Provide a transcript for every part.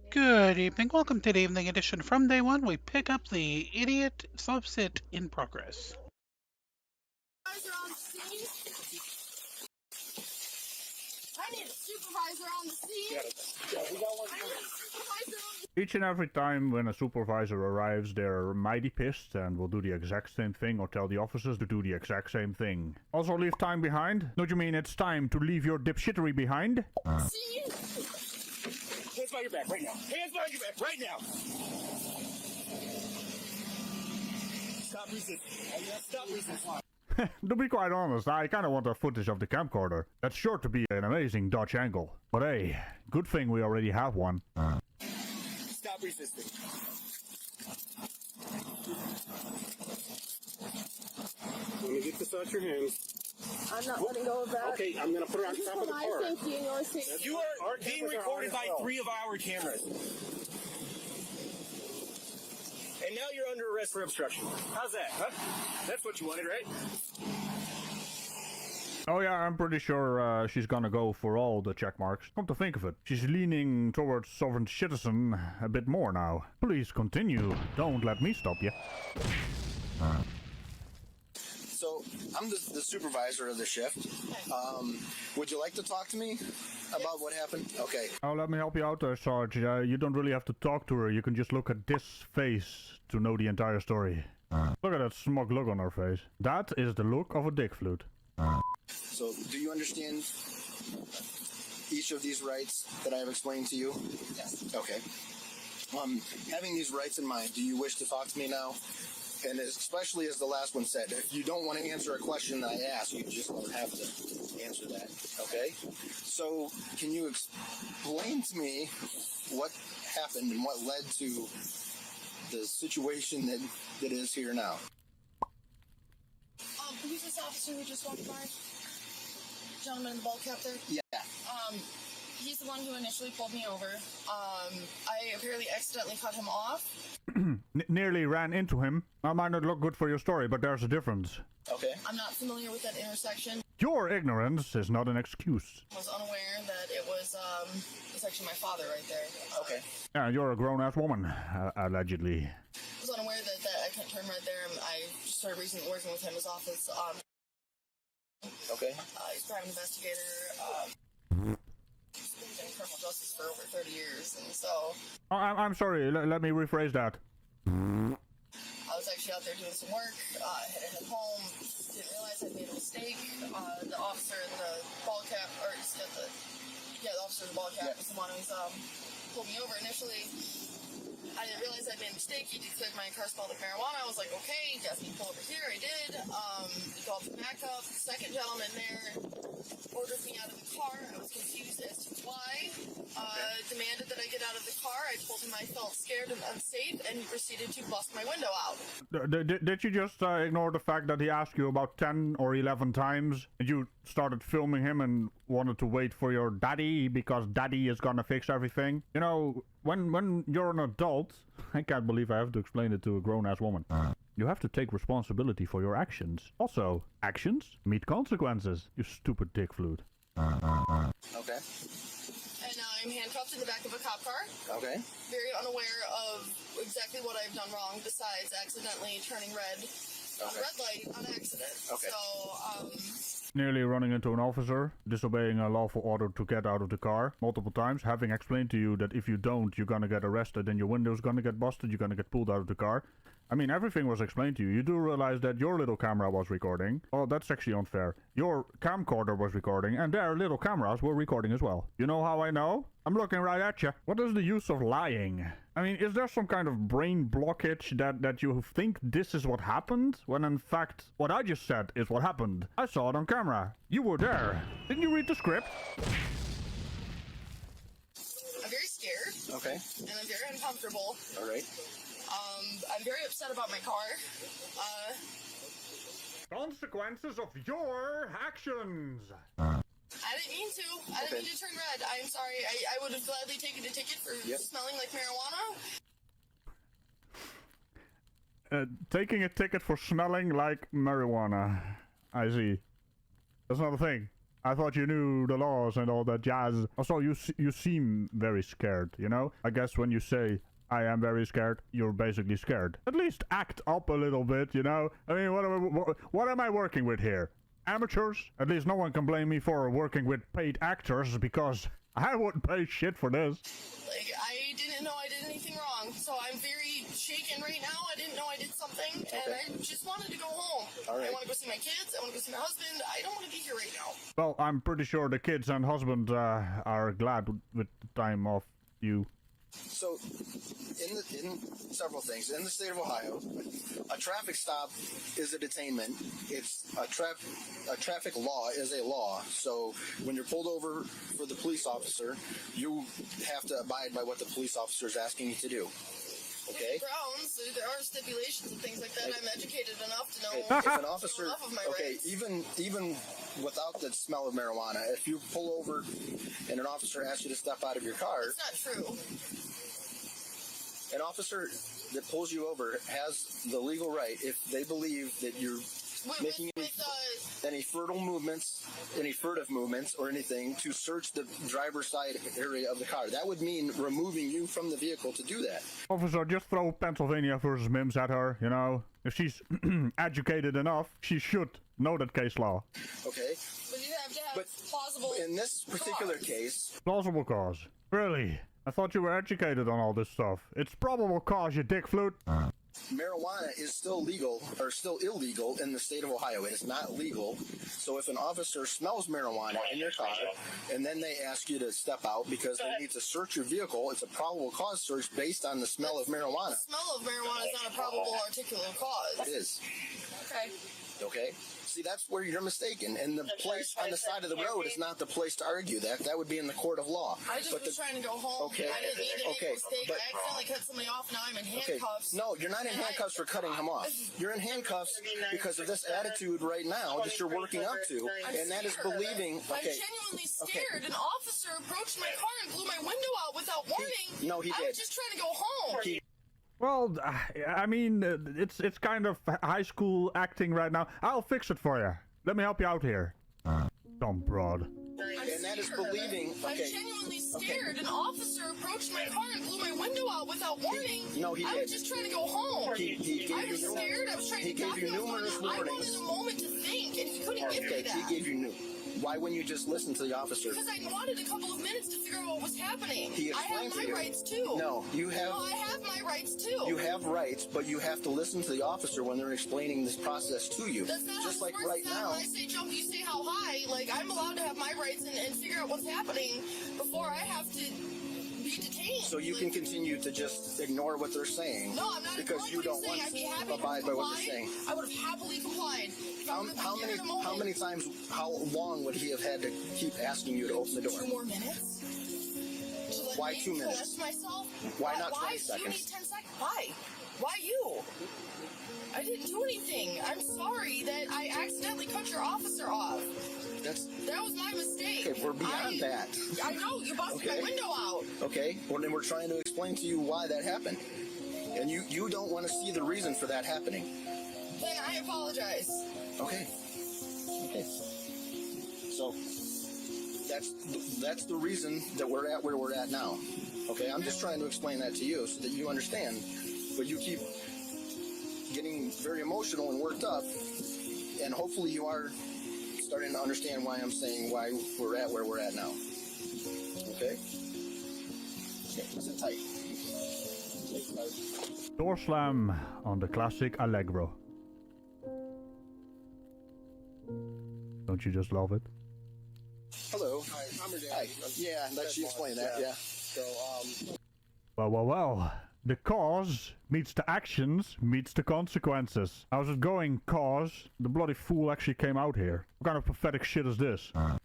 Good evening. Welcome to the evening edition. From day one, we pick up the idiot subset in progress. Supervisor on the scene. I need a supervisor on the scene. We got one. I need a supervisor on the Each and every time when a supervisor arrives, they're mighty pissed and will do the exact same thing or tell the officers to do the exact same thing. Also leave time behind? Don't you mean it's time to leave your dipshittery behind? scene. Hands behind your back right now. Hands behind your back right now. Stop resisting. Stop resisting. To be quite honest, I kinda want a footage of the camcorder. That's sure to be an amazing dodge angle. But hey, good thing we already have one. Stop resisting. Let me get this out your hands. I'm not letting go of that. Okay, I'm gonna put it on This is top of for the my car. safety and your safety. You are being recorded by 3 of our cameras. And now you're under arrest for obstruction. How's that, huh? That's what you wanted, right? Oh yeah, I'm pretty sure she's gonna go for all the check marks. Come to think of it, she's leaning towards sovereign citizen a bit more now. Please continue. Don't let me stop you. So, I'm the supervisor of the shift. Would you like to talk to me about what happened? Okay. Oh, let me help you out there, Sarge. You don't really have to talk to her. You can just look at this face to know the entire story. Look at that smug look on her face. That is the look of a dick flute. So, do you understand each of these rights that I have explained to you? Yes. Okay. Having these rights in mind, do you wish to talk to me now? And especially as the last one said, if you don't want to answer a question that I ask, you just don't have to answer that. Okay? So, can you explain to me what happened and what led to the situation that is here now? Who's this officer who just walked by? Gentleman in the ball cap there? Yeah. He's the one who initially pulled me over. I apparently accidentally cut him off. Nearly ran into him. That might not look good for your story, but there's a difference. Okay. I'm not familiar with that intersection. Your ignorance is not an excuse. I was unaware that it was actually my father right there. Okay. Yeah, you're a grown-ass woman, allegedly. I was unaware that I can't turn right there. I just started recently working with him in his office. Okay. He's a private investigator. He's been in criminal justice for over 30 years, and so Oh, I'm sorry, let me rephrase that. I was actually out there doing some work. I had to head home. Didn't realize I'd made a mistake. The officer in the ball cap, or the officer in the ball cap was the one who's pulled me over initially. I didn't realize I'd made a mistake. He declared my car smelled like marijuana. I was like, okay, he asked me to pull over here. I did. He called for backup. The second gentleman there ordered me out of the car. I was confused as to why. Demanded that I get out of the car. I told him I felt scared and unsafe, and he proceeded to bust my window out. Did you just ignore the fact that he asked you about 10 or 11 times, and you started filming him and wanted to wait for your daddy because daddy is gonna fix everything? You know, when you're an adult, I can't believe I have to explain it to a grown-ass woman. You have to take responsibility for your actions. Also, actions meet consequences, you stupid dick flute. Okay. And I'm handcuffed in the back of a cop car. Okay. Very unaware of exactly what I've done wrong, besides accidentally turning red on a red light on accident. Okay. So, Nearly running into an officer, disobeying a lawful order to get out of the car multiple times, having explained to you that if you don't, you're gonna get arrested and your window's gonna get busted, you're gonna get pulled out of the car. I mean, everything was explained to you. You do realize that your little camera was recording. Oh, that's actually unfair. Your camcorder was recording, and their little cameras were recording as well. You know how I know? I'm looking right at you. What is the use of lying? I mean, is there some kind of brain blockage that you think this is what happened? When in fact, what I just said is what happened. I saw it on camera. You were there. Didn't you read the script? I'm very scared. Okay. And I'm very uncomfortable. All right. I'm very upset about my car. Consequences of your actions. I didn't mean to. I didn't mean to turn red. I'm sorry. I would have gladly taken a ticket for smelling like marijuana. Taking a ticket for smelling like marijuana. I see. That's not a thing. I thought you knew the laws and all that jazz. Also, you seem very scared, you know? I guess when you say, I am very scared, you're basically scared. At least act up a little bit, you know? I mean, what am I working with here? Amateurs? At least no one can blame me for working with paid actors, because I wouldn't pay shit for this. Like, I didn't know I did anything wrong, so I'm very shaken right now. I didn't know I did something, and I just wanted to go home. All right. I want to go see my kids. I want to go see my husband. I don't want to be here right now. Well, I'm pretty sure the kids and husband are glad with the time of you. So, in several things, in the state of Ohio, a traffic stop is a detainment. It's a traffic law is a law. So, when you're pulled over for the police officer, you have to abide by what the police officer is asking you to do. Okay. Grounds, there are stipulations and things like that. I'm educated enough to know If an officer, enough of my okay, rights. even without the smell of marijuana, if you pull over and an officer asks you to step out of your car, It's not true. an officer that pulls you over has the legal right, if they believe that you're making any furtive movements or anything, to search the driver's side area of the car. That would mean removing you from the vehicle to do that. Officer, just throw Pennsylvania versus Mims at her, you know? If she's educated enough, she should know that case law. Okay? But you have to have But plausible. in this particular cause. case, Plausible cause. Really? I thought you were educated on all this stuff. It's probable cause, you dick flute. marijuana is still legal or still illegal in the state of Ohio. It is not legal. So if an officer smells marijuana in your car and then they ask you to step out because they need to search your vehicle, it's a probable cause search based on the smell of marijuana. The smell of marijuana is not a probable articulate cause. It is. Okay. Okay? See, that's where you're mistaken. And the place on the side of the road is not the place to argue that. That would be in the court of law. I just was trying to go home. Okay, I didn't mean to make okay, a mistake. but- I accidentally cut somebody off. Now I'm in Okay. handcuffs. No, you're not in handcuffs for cutting him off. You're in handcuffs because of this attitude right now that you're working up to, and that is believing. I'm Okay. genuinely scared. An officer approached my car and blew my window out without warning. No, he I did. was just trying to go home. Well, I mean, it's kind of high school acting right now. I'll fix it for you. Let me help you out here. Dumb broad. And that is believing. I'm Okay. genuinely scared. An officer approached my car and blew my window out without warning. No, he I did. was just trying to go home. He gave I you was scared. I was trying he to gave you document numerous something. I wanted warnings. a moment to think, and he couldn't give me Okay, that. he gave you why wouldn't you just listen to the officer? Because I wanted a couple of minutes to figure out what was happening. He I have explained to my you. rights too. No, you have. No, I have my rights too. You have rights, but you have to listen to the officer when they're explaining this process to you. That's not Just how like it works. right It's not now. when I say jump, you say how high. Like, I'm allowed to have my rights and figure out what's happening before I have to be detained. So you can continue to just ignore what they're saying. No, I'm not because ignoring you what don't he's want saying. I'd be happy to abide by what they're saying. I would have happily complied. If I would've How been given a many moment. times? How long would he have had to keep asking you to open the door? 2 more minutes? To let Why me 2 minutes? collect myself? Why not 20 Why do you seconds? need 10 seconds? Why? Why you? I didn't do anything. I'm sorry that I accidentally cut your officer off. That was my mistake. Okay, we're beyond that. I know, you busted Okay. my window out. Okay, well then we're trying to explain to you why that happened, and you don't want to see the reason for that happening. Then I apologize. Okay. Okay. So that's the reason that we're at where we're at now. Okay, I'm just trying to explain that to you so that you understand. But you keep getting very emotional and worked up, and hopefully you are starting to understand why I'm saying why we're at where we're at now. Okay? Okay, sit tight. Door slam on the classic Allegro. Don't you just love it? Hello. Hi, I'm her dad. Hi. Yeah, let you explain that, yeah. So, Well. The cause meets the actions meets the consequences. How's it going, cause? The bloody fool actually came out here. What kind of pathetic shit is this? former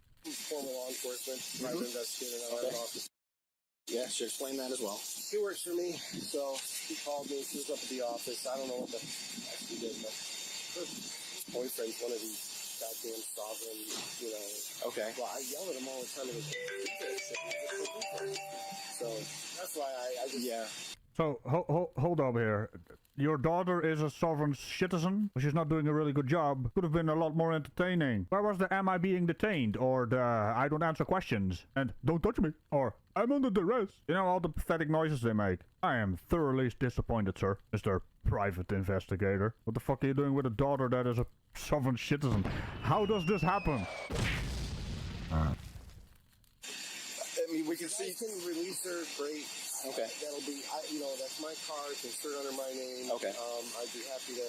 law enforcement, private investigator, and I have an office. Yeah, should explain that as well. He works for me, so he called me. He was up at the office. I don't know what the heck he did, but his boyfriend's one of these goddamn sovereign, you know. Okay. Well, I yell at him all the time. And so that's why I just. Yeah. So, hold up here. Your daughter is a sovereign citizen, but she's not doing a really good job. Could have been a lot more entertaining. Where was the am I being detained? Or the I don't answer questions? And don't touch me? Or I'm under duress? You know, all the pathetic noises they make. I am thoroughly disappointed, sir. Mr. Private Investigator. What the fuck are you doing with a daughter that is a sovereign citizen? How does this happen? I mean, we can I see. can release her, great. Okay. That'll be, that's my car. It's insured under my name. Okay. I'd be happy to,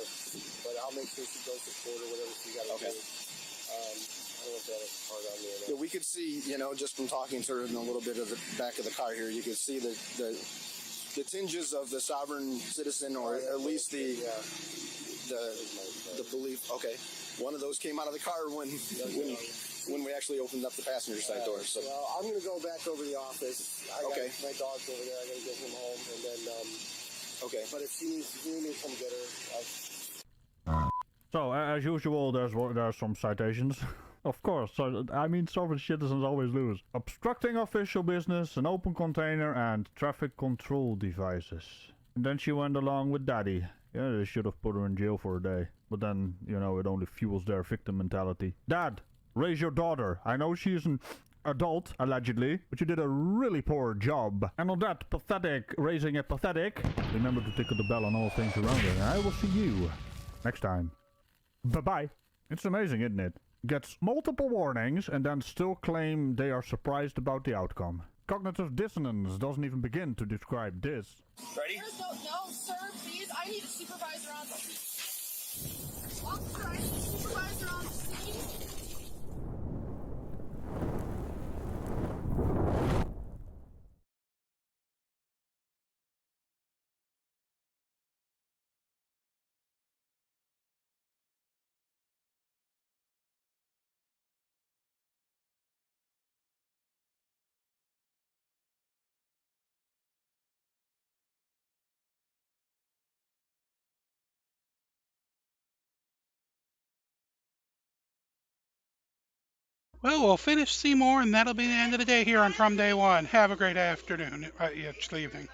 but I'll make sure she goes to court or whatever she got to Okay. do. I don't know if that is hard on me or not. Yeah, we could see, just from talking sort of in a little bit of the back of the car here, you could see the tinges of the sovereign citizen, or at least the belief. Okay, one of those came out of the car when we actually opened up the passenger side door. So Well, I'm going to go back over to the office. I Okay. got my dog's over there. I got to get him home, and then. okay, But if she needs me to come get her, So, as usual, there's some citations. Of course, so, I mean, sovereign citizens always lose. Obstructing official business, an open container, and traffic control devices. And then she went along with Daddy. Yeah, they should have put her in jail for a day. But then, it only fuels their victim mentality. Dad, raise your daughter. I know she's an adult, allegedly, but you did a really poor job. And on that pathetic, raising a pathetic, remember to tickle the bell on all things around her. And I will see you next time. Bye-bye. It's amazing, isn't it? Gets multiple warnings and then still claim they are surprised about the outcome. Cognitive dissonance doesn't even begin to describe this. Ready? No, sir, please. I need a supervisor on the scene. Officer, I need a supervisor on the scene. Well, we'll finish Seymour, and that'll be the end of the day here on From Day One. Have a great afternoon. Actually, evening.